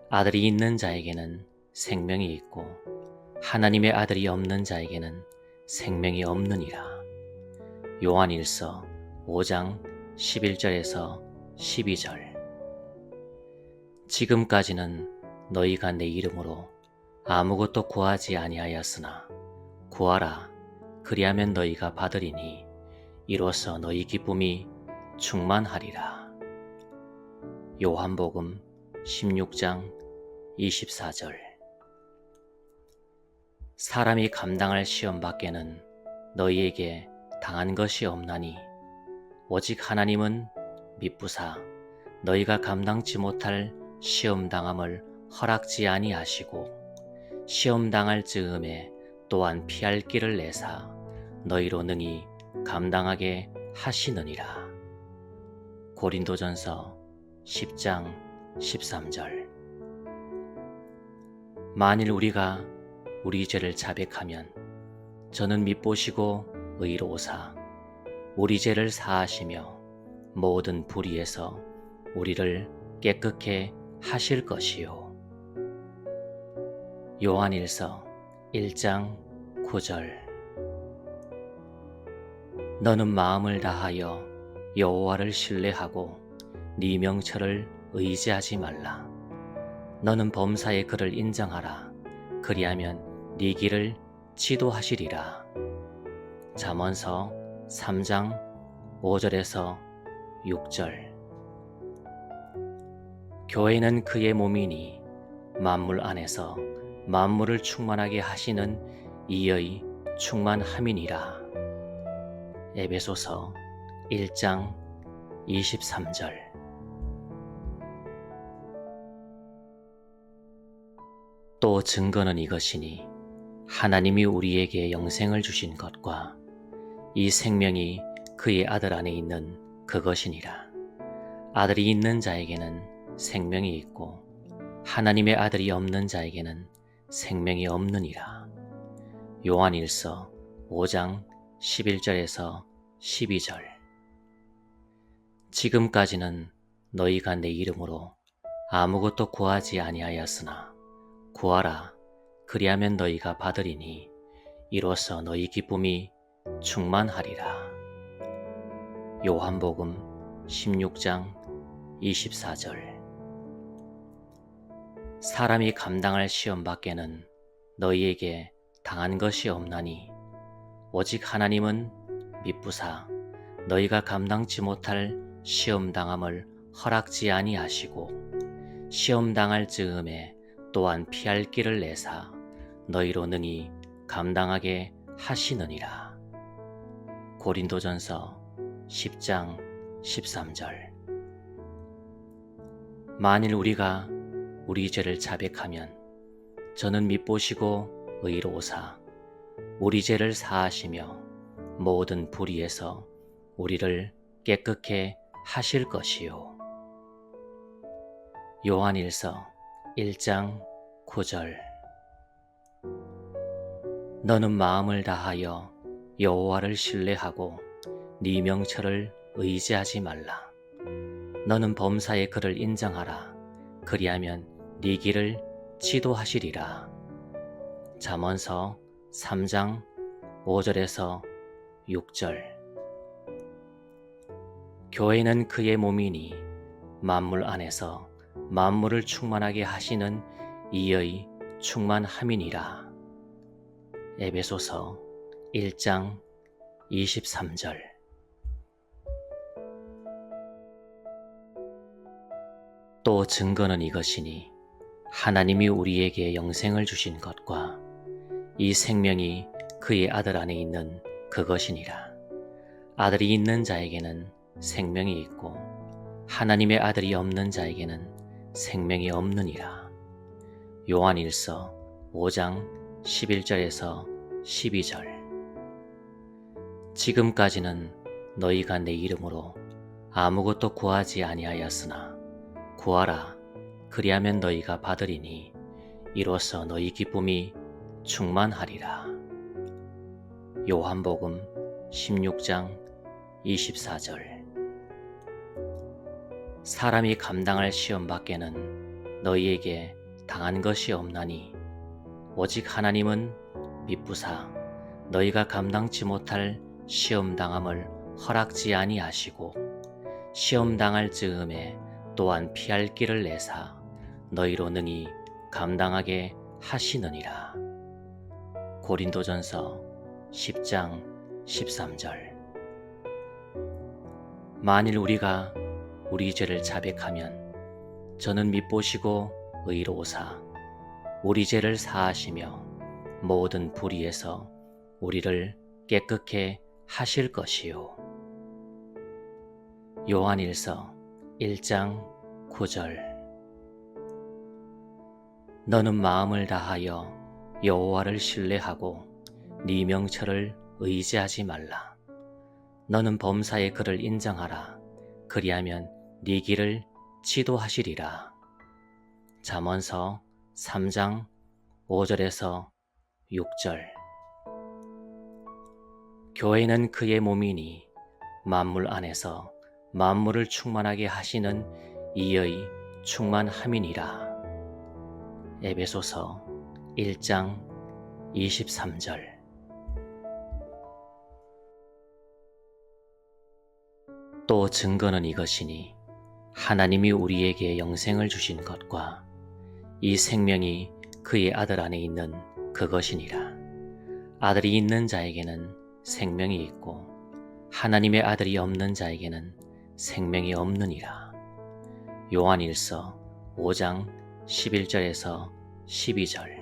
아들이 있는 자에게는 생명이 있고 하나님의 아들이 없는 자에게는 생명이 없느니라. 요한일서 5장 11절에서 12절. 지금까지는 너희가 내 이름으로 아무것도 구하지 아니하였으나 구하라, 그리하면 너희가 받으리니 이로써 너희 기쁨이 충만하리라. 요한복음 16장 24절. 사람이 감당할 시험 밖에는 너희에게 당한 것이 없나니 오직 하나님은 미쁘사 너희가 감당치 못할 시험 당함을 허락지 아니하시고 시험 당할 즈음에 또한 피할 길을 내사 너희로 능히 감당하게 하시느니라. 고린도전서 10장 13절. 만일 우리가 우리 죄를 자백하면 저는 밉보시고 의로우사 우리 죄를 사하시며 모든 불의에서 우리를 깨끗게 하실 것이요. 요한일서 1장 9절. 너는 마음을 다하여 여호와를 신뢰하고 네 명철을 의지하지 말라. 너는 범사의 그를 인정하라. 그리하면 네 길을 지도하시리라. 잠언서 3장 5절에서 6절. 교회는 그의 몸이니 만물 안에서 만물을 충만하게 하시는 이의 충만함이니라. 에베소서 1장 23절. 또 증거는 이것이니 하나님이 우리에게 영생을 주신 것과 이 생명이 그의 아들 안에 있는 그것이니라. 아들이 있는 자에게는 생명이 있고 하나님의 아들이 없는 자에게는 생명이 없느니라. 요한일서 5장 11절에서 12절. 지금까지는 너희가 내 이름으로 아무것도 구하지 아니하였으나 구하라 그리하면 너희가 받으리니 이로써 너희 기쁨이 충만하리라. 요한복음 16장 24절. 사람이 감당할 시험 밖에는 너희에게 당한 것이 없나니 오직 하나님은 미쁘사 너희가 감당치 못할 시험 당함을 허락지 아니하시고 시험 당할 즈음에 또한 피할 길을 내사 너희로 능히 감당하게 하시느니라. 고린도전서 10장 13절. 만일 우리가 우리 죄를 자백하면 저는 밉보시고 의로우사 우리 죄를 사하시며 모든 불의에서 우리를 깨끗게 하실 것이요. 요한일서 1장 9절. 너는 마음을 다하여 여호와를 신뢰하고 네 명철을 의지하지 말라. 너는 범사의 그를 인정하라. 그리하면 네 길을 지도하시리라. 잠언서 3장 5절에서 6절. 교회는 그의 몸이니 만물 안에서 만물을 충만하게 하시는 이의 충만함이니라. 에베소서 1장 23절. 또 증거는 이것이니 하나님이 우리에게 영생을 주신 것과 이 생명이 그의 아들 안에 있는 그것이니라. 아들이 있는 자에게는 생명이 있고 하나님의 아들이 없는 자에게는 생명이 없느니라. 요한일서 5장 11절에서 12절. 지금까지는 너희가 내 이름으로 아무것도 구하지 아니하였으나 구하라 그리하면 너희가 받으리니 이로써 너희 기쁨이 충만하리라. 요한복음 16장 24절. 사람이 감당할 시험 밖에는 너희에게 당한 것이 없나니 오직 하나님은 미쁘사 너희가 감당치 못할 시험 당함을 허락지 아니하시고 시험 당할 즈음에 또한 피할 길을 내사 너희로 능히 감당하게 하시느니라. 고린도전서 10장 13절. 만일 우리가 우리 죄를 자백하면 저는 밉보시고 의로우사 우리 죄를 사하시며 모든 불의에서 우리를 깨끗게 하실 것이요. 요한일서 1장 9절. 너는 마음을 다하여 여호와를 신뢰하고 네 명철을 의지하지 말라. 너는 범사의 그를 인정하라. 그리하면 네 길을 지도하시리라. 잠언서 3장 5절에서 6절. 교회는 그의 몸이니 만물 안에서 만물을 충만하게 하시는 이의 충만함이니라. 에베소서 1장 23절. 또 증거는 이것이니 하나님이 우리에게 영생을 주신 것과 이 생명이 그의 아들 안에 있는 그것이니라. 아들이 있는 자에게는 생명이 있고 하나님의 아들이 없는 자에게는 생명이 없느니라. 요한일서 5장 11절에서 12절.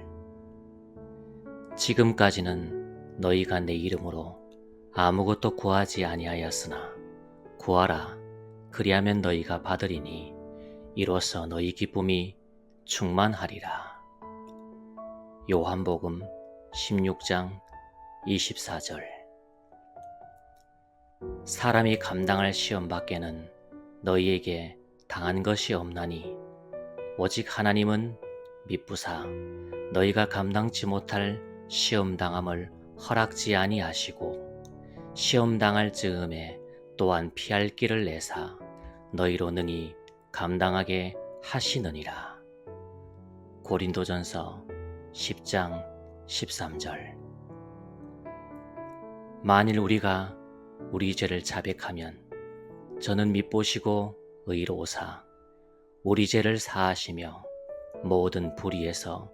지금까지는 너희가 내 이름으로 아무것도 구하지 아니하였으나 구하라 그리하면 너희가 받으리니 이로써 너희 기쁨이 충만하리라. 요한복음 16장 24절. 사람이 감당할 시험 밖에는 너희에게 당한 것이 없나니 오직 하나님은 미쁘사 너희가 감당치 못할 시험 당함을 허락지 아니하시고 시험 당할 즈음에 또한 피할 길을 내사 너희로 능히 감당하게 하시느니라. 고린도전서 10장 13절. 만일 우리가 우리 죄를 자백하면 저는 밉보시고 의로우사 우리 죄를 사하시며 모든 불의에서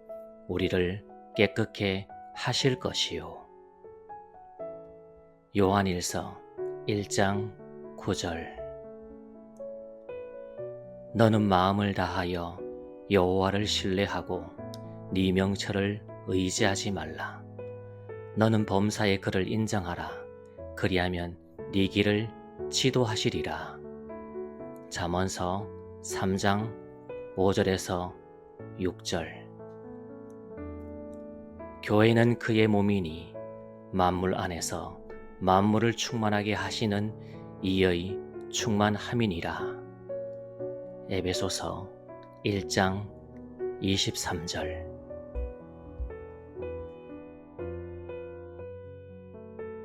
우리를 깨끗게 하실 것이요. 요한일서 1장 9절. 너는 마음을 다하여 여호와를 신뢰하고 네 명철을 의지하지 말라. 너는 범사의 그를 인정하라. 그리하면 네 길을 지도하시리라. 잠언서 3장 5절에서 6절. 교회는 그의 몸이니 만물 안에서 만물을 충만하게 하시는 이의 충만함이니라. 에베소서 1장 23절.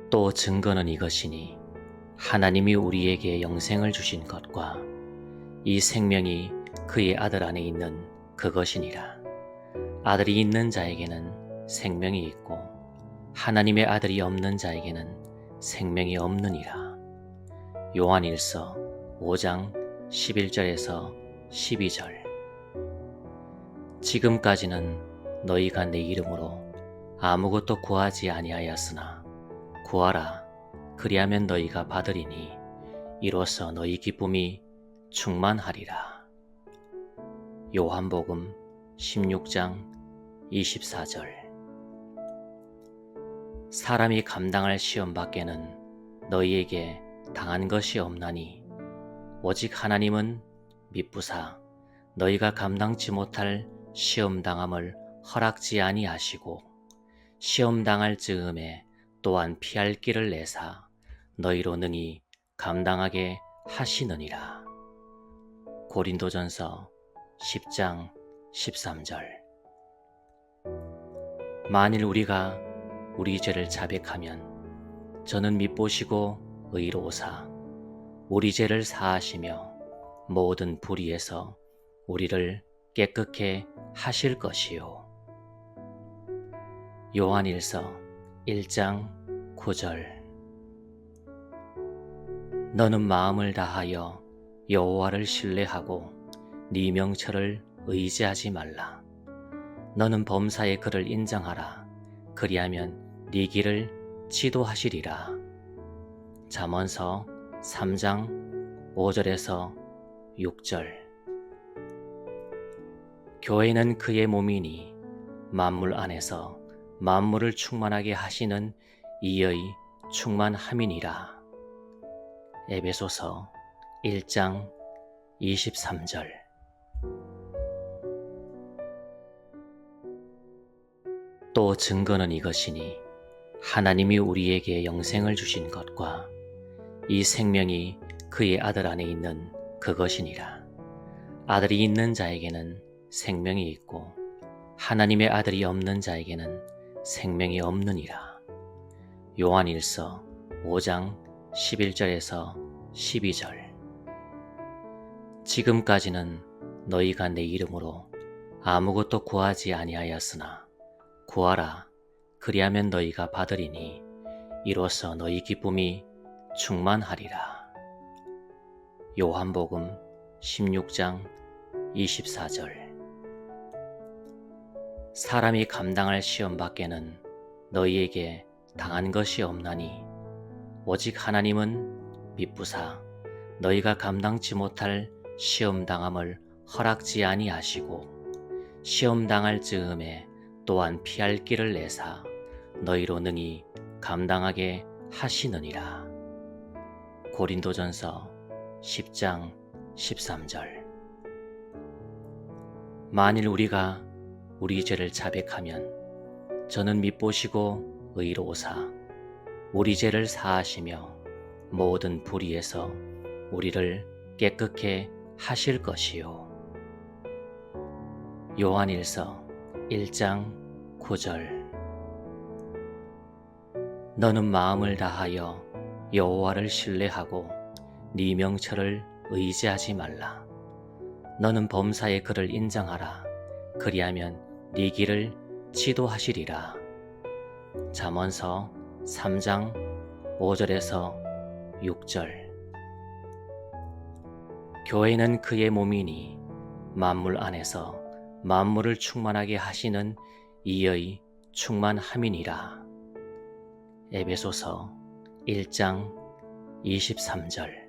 또 증거는 이것이니 하나님이 우리에게 영생을 주신 것과 이 생명이 그의 아들 안에 있는 그것이니라. 아들이 있는 자에게는 생명이 있고 하나님의 아들이 없는 자에게는 생명이 없느니라. 요한일서 5장 11절에서 12절. 지금까지는 너희가 내 이름으로 아무것도 구하지 아니하였으나 구하라. 그리하면 너희가 받으리니 이로써 너희 기쁨이 충만하리라. 요한복음 16장 24절. 사람이 감당할 시험 밖에는 너희에게 당한 것이 없나니 오직 하나님은 미쁘사 너희가 감당치 못할 시험 당함을 허락지 아니하시고 시험 당할 즈음에 또한 피할 길을 내사 너희로 능히 감당하게 하시느니라. 고린도전서 10장 13절. 만일 우리가 우리 죄를 자백하면 저는 밉보시고 의로우사 우리 죄를 사하시며 모든 불의에서 우리를 깨끗게 하실 것이요. 요한일서 1장 9절. 너는 마음을 다하여 여호와를 신뢰하고 네 명철을 의지하지 말라. 너는 범사의 그를 인정하라. 그리하면 네 길을 지도하시리라. 잠언서 3장 5절에서 6절. 교회는 그의 몸이니 만물 안에서 만물을 충만하게 하시는 이의 충만함이니라. 에베소서 1장 23절. 또 증거는 이것이니 하나님이 우리에게 영생을 주신 것과 이 생명이 그의 아들 안에 있는 그것이니라. 아들이 있는 자에게는 생명이 있고 하나님의 아들이 없는 자에게는 생명이 없느니라. 요한일서 5장 11절에서 12절. 지금까지는 너희가 내 이름으로 아무것도 구하지 아니하였으나 구하라. 그리하면 너희가 받으리니 이로써 너희 기쁨이 충만하리라. 요한복음 16장 24절. 사람이 감당할 시험 밖에는 너희에게 당한 것이 없나니 오직 하나님은 미쁘사 너희가 감당치 못할 시험 당함을 허락지 아니하시고 시험 당할 즈음에 또한 피할 길을 내사 너희로 능히 감당하게 하시느니라. 고린도전서 10장 13절. 만일 우리가 우리 죄를 자백하면 저는 밉보시고 의로우사 우리 죄를 사하시며 모든 불의에서 우리를 깨끗게 하실 것이요. 요한일서 1장 9절. 너는 마음을 다하여 여호와를 신뢰하고 네 명철을 의지하지 말라. 너는 범사의 그를 인정하라. 그리하면 네 길을 지도하시리라. 잠언서 3장 5절에서 6절. 교회는 그의 몸이니 만물 안에서 만물을 충만하게 하시는 이의 충만함이니라. 에베소서 1장 23절.